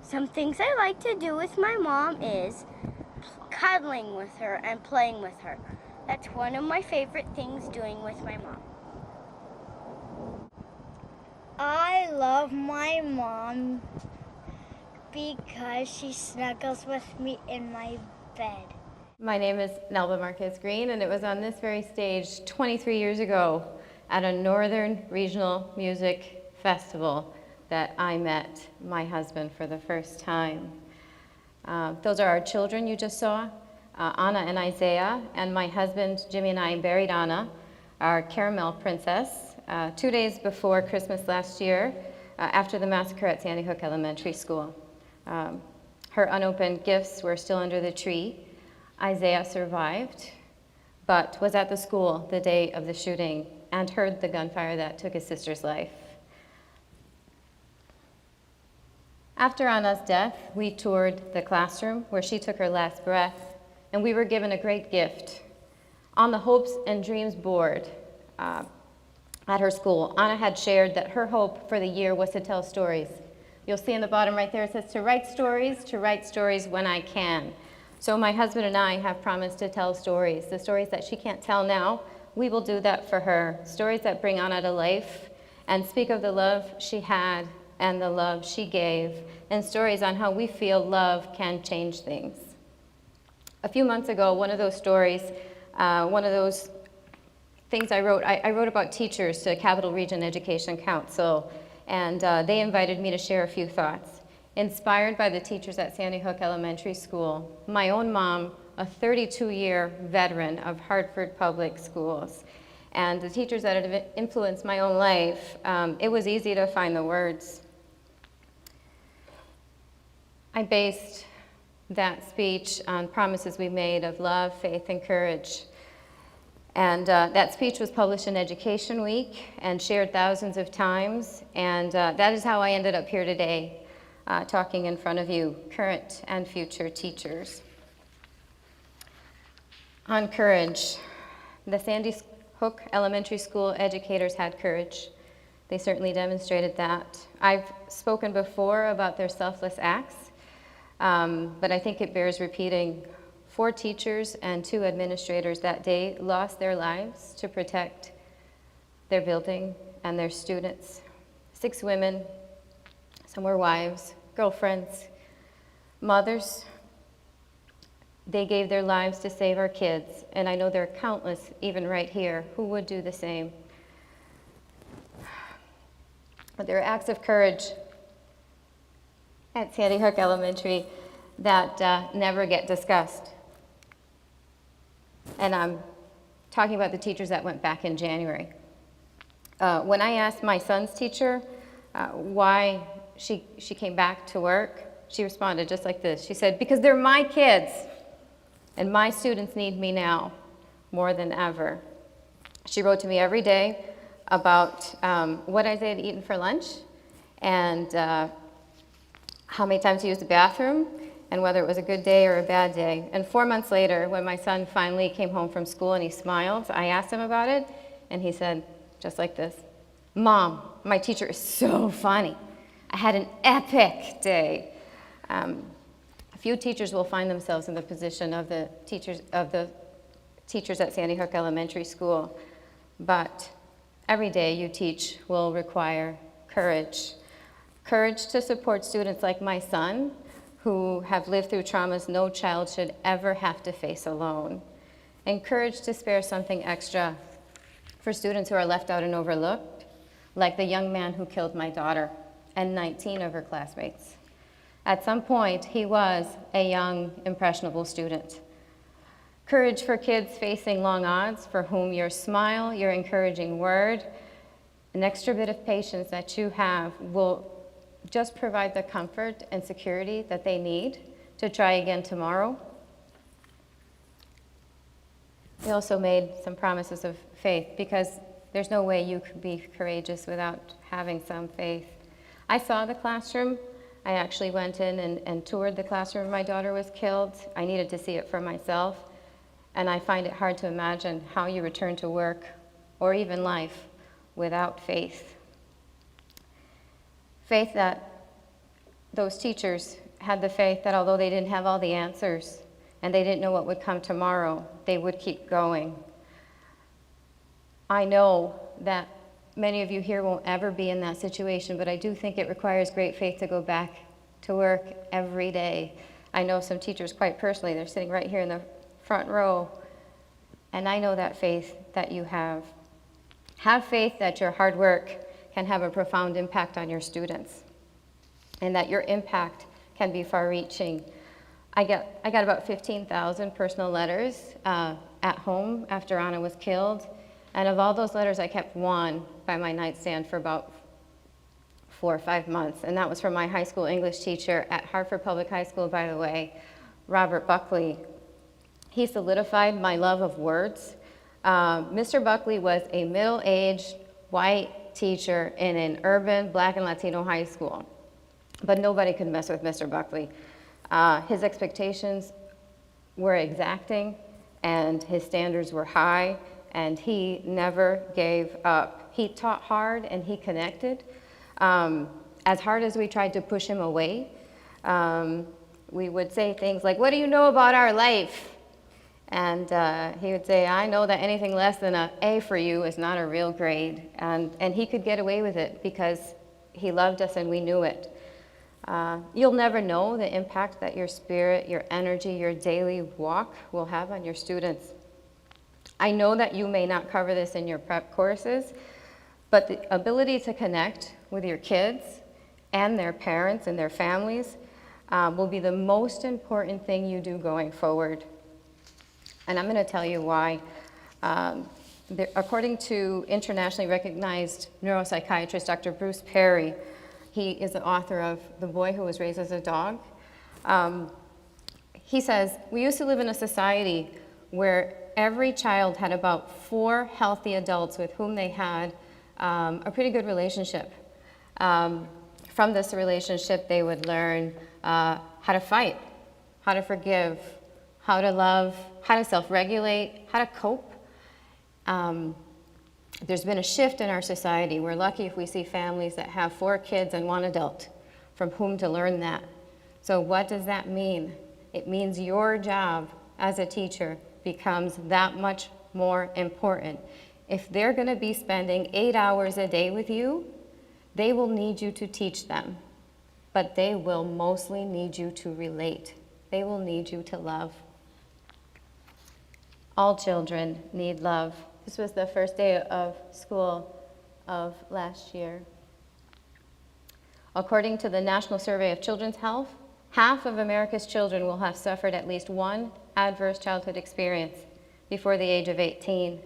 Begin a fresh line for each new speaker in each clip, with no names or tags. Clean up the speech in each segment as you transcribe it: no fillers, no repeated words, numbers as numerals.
Some things I like to do with my mom is cuddling with her and playing with her. That's one of my favorite things doing with my mom.
I love my mom because she snuggles with me in my bed.
My name is Nelba Marquez-Greene, and it was on this very stage 23 years ago at a Northern Regional Music Festival that I met my husband for the first time. Those are our children you just saw, Anna and Isaiah, and my husband, Jimmy, and I buried Anna, our caramel princess, 2 days before Christmas last year, after the massacre at Sandy Hook Elementary School. Her unopened gifts were still under the tree. Isaiah survived, but was at the school the day of the shooting and heard the gunfire that took his sister's life. After Anna's death, we toured the classroom where she took her last breath, and we were given a great gift. On the Hopes and Dreams board at her school, Anna had shared that her hope for the year was to tell stories. You'll see in the bottom right there, it says to write stories when I can. So my husband and I have promised to tell stories. The stories that she can't tell now, we will do that for her. Stories that bring Anna to life and speak of the love she had and the love she gave, and stories on how we feel love can change things. A few months ago, one of those stories, one of those things I wrote about teachers to Capital Region Education Council, and they invited me to share a few thoughts. Inspired by the teachers at Sandy Hook Elementary School, my own mom, a 32-year veteran of Hartford Public Schools, and the teachers that have influenced my own life, it was easy to find the words. I based that speech on promises we made of love, faith, and courage. And that speech was published in Education Week and shared thousands of times, and that is how I ended up here today, talking in front of you, current and future teachers. On courage, the Sandy Hook Elementary School educators had courage. They certainly demonstrated that. I've spoken before about their selfless acts, but I think it bears repeating. 4 teachers and 2 administrators that day lost their lives to protect their building and their students. 6 women, some were wives, girlfriends, mothers. They gave their lives to save our kids, and I know there are countless, even right here, who would do the same. But there are acts of courage at Sandy Hook Elementary that never get discussed. And I'm talking about the teachers that went back in January. When I asked my son's teacher why she came back to work, she responded just like this. She said, because they're my kids, and my students need me now more than ever. She wrote to me every day about what Isaiah had eaten for lunch, and how many times he used the bathroom, and whether it was a good day or a bad day. And 4 months later, when my son finally came home from school and he smiled, I asked him about it, and he said, just like this, Mom, my teacher is so funny. I had an epic day. A few teachers will find themselves in the position of the teachers at Sandy Hook Elementary School, but every day you teach will require courage. Courage to support students like my son, who have lived through traumas no child should ever have to face alone. And courage to spare something extra for students who are left out and overlooked, like the young man who killed my daughter and 19 of her classmates. At some point, he was a young, impressionable student. Courage for kids facing long odds, for whom your smile, your encouraging word, an extra bit of patience that you have will just provide the comfort and security that they need to try again tomorrow. We also made some promises of faith, because there's no way you could be courageous without having some faith. I saw the classroom. I actually went in and toured the classroom where my daughter was killed. I needed to see it for myself, and I find it hard to imagine how you return to work or even life without faith. Faith that those teachers had the faith that although they didn't have all the answers and they didn't know what would come tomorrow, they would keep going. I know that many of you here won't ever be in that situation, but I do think it requires great faith to go back to work every day. I know some teachers quite personally, they're sitting right here in the front row, and I know that faith that you have. Have faith that your hard work can have a profound impact on your students, and that your impact can be far-reaching. I got about 15,000 personal letters at home after Anna was killed, and of all those letters, I kept one by my nightstand for about 4 or 5 months, and that was from my high school English teacher at Hartford Public High School, by the way, Robert Buckley. He solidified my love of words. Mr. Buckley was a middle-aged white teacher in an urban Black and Latino high school, but nobody could mess with Mr. Buckley. His expectations were exacting, and his standards were high, and he never gave up. He taught hard and he connected. As hard as we tried to push him away, we would say things like, "What do you know about our life?" And he would say, "I know that anything less than an A for you is not a real grade." And he could get away with it because he loved us and we knew it. You'll never know the impact that your spirit, your energy, your daily walk will have on your students. I know that you may not cover this in your prep courses, but the ability to connect with your kids and their parents and their families will be the most important thing you do going forward. And I'm going to tell you why. According to internationally recognized neuropsychiatrist Dr. Bruce Perry, he is the author of The Boy Who Was Raised as a Dog. He says, we used to live in a society where every child had about 4 healthy adults with whom they had a pretty good relationship. From this relationship, they would learn how to fight, how to forgive, how to love, how to self-regulate, how to cope. There's been a shift in our society. We're lucky if we see families that have 4 kids and 1 adult from whom to learn that. So what does that mean? It means your job as a teacher becomes that much more important. If they're going to be spending 8 hours a day with you, they will need you to teach them, but they will mostly need you to relate. They will need you to love. All children need love. This was the first day of school of last year. According to the National Survey of Children's Health, half of America's children will have suffered at least one adverse childhood experience before the age of 18.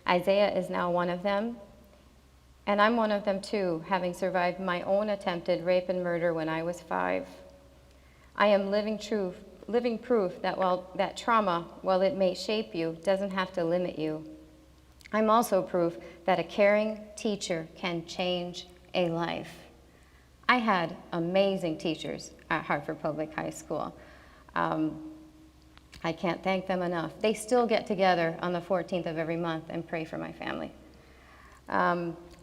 Isaiah is now one of them, and I'm one of them too, having survived my own attempted rape and murder when I was 5. I am living proof that that trauma, while it may shape you, doesn't have to limit you. I'm also proof that a caring teacher can change a life. I had amazing teachers at Hartford Public High School. I can't thank them enough. They still get together on the 14th of every month and pray for my family.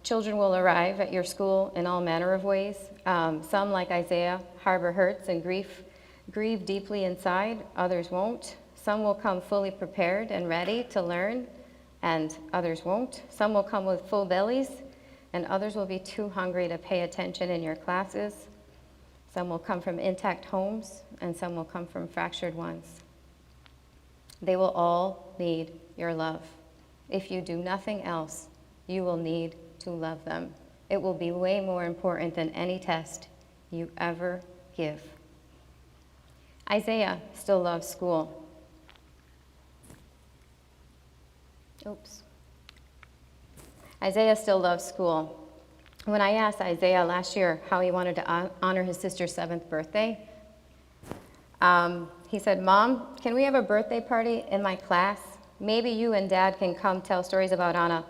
Children will arrive at your school in all manner of ways. Some, like Isaiah, harbor hurts and grieve deeply inside. Others won't. Some will come fully prepared and ready to learn, and others won't. Some will come with full bellies, and others will be too hungry to pay attention in your classes. Some will come from intact homes, and some will come from fractured ones. They will all need your love. If you do nothing else, you will need to love them. It will be way more important than any test you ever give. Isaiah still loves school. Isaiah still loves school. When I asked Isaiah last year how he wanted to honor his sister's 7th birthday, he said, "Mom, can we have a birthday party in my class? Maybe you and Dad can come tell stories about Anna,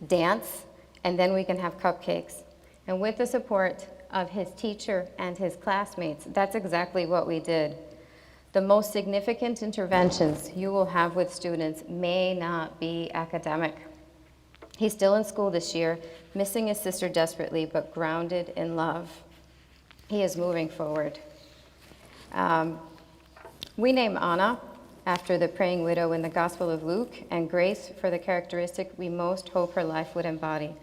dance, and then we can have cupcakes." And with the support of his teacher and his classmates, that's exactly what we did. The most significant interventions you will have with students may not be academic. He's still in school this year, missing his sister desperately, but grounded in love. He is moving forward. We name Anna after the praying widow in the Gospel of Luke, and Grace for the characteristic we most hope her life would embody.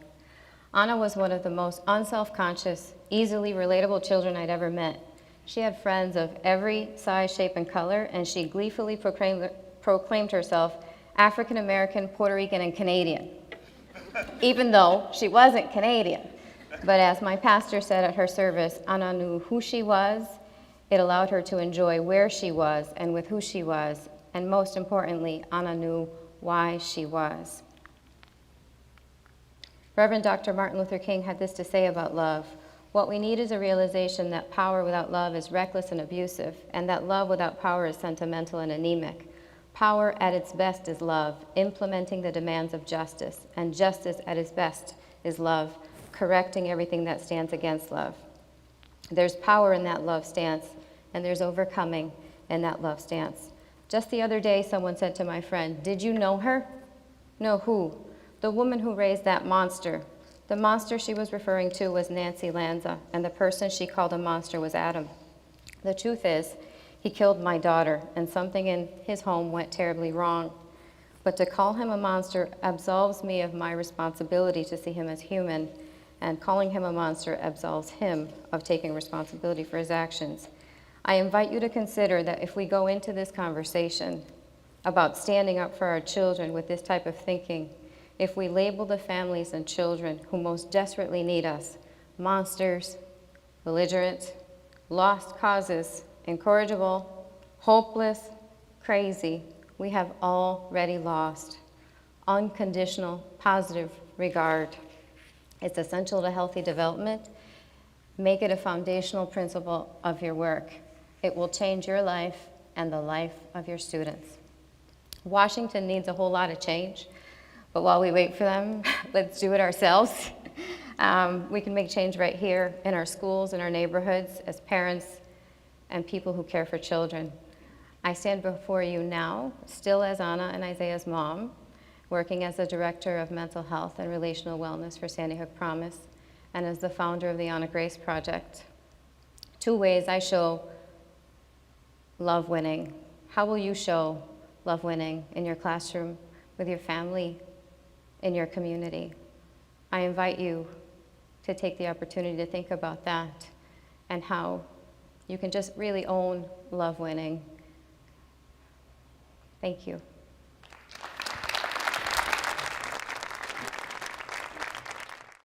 Anna was one of the most unself-conscious, easily relatable children I'd ever met. She had friends of every size, shape, and color, and she gleefully proclaimed herself African American, Puerto Rican, and Canadian, even though she wasn't Canadian. But as my pastor said at her service, Anna knew who she was. It allowed her to enjoy where she was and with who she was, and most importantly, Anna knew why she was. Reverend Dr. Martin Luther King had this to say about love. What we need is a realization that power without love is reckless and abusive, and that love without power is sentimental and anemic. Power at its best is love, implementing the demands of justice, and justice at its best is love, correcting everything that stands against love. There's power in that love stance, and there's overcoming in that love stance. Just the other day, someone said to my friend, "Did you know her?" "No, who?" "The woman who raised that monster." The monster she was referring to was Nancy Lanza, and the person she called a monster was Adam. The truth is, he killed my daughter, and something in his home went terribly wrong. But to call him a monster absolves me of my responsibility to see him as human, and calling him a monster absolves him of taking responsibility for his actions. I invite you to consider that if we go into this conversation about standing up for our children with this type of thinking, if we label the families and children who most desperately need us monsters, belligerent, lost causes, incorrigible, hopeless, crazy, we have already lost unconditional, positive regard. It's essential to healthy development. Make it a foundational principle of your work. It will change your life and the life of your students. Washington needs a whole lot of change, but while we wait for them, let's do it ourselves. We can make change right here in our schools, in our neighborhoods, as parents and people who care for children. I stand before you now, still as Anna and Isaiah's mom, working as the Director of Mental Health and Relational Wellness for Sandy Hook Promise, and as the founder of the Anna Grace Project. 2 ways I show love winning. How will you show love winning in your classroom, with your family, in your community? I invite you to take the opportunity to think about that and how you can just really own love winning. Thank you.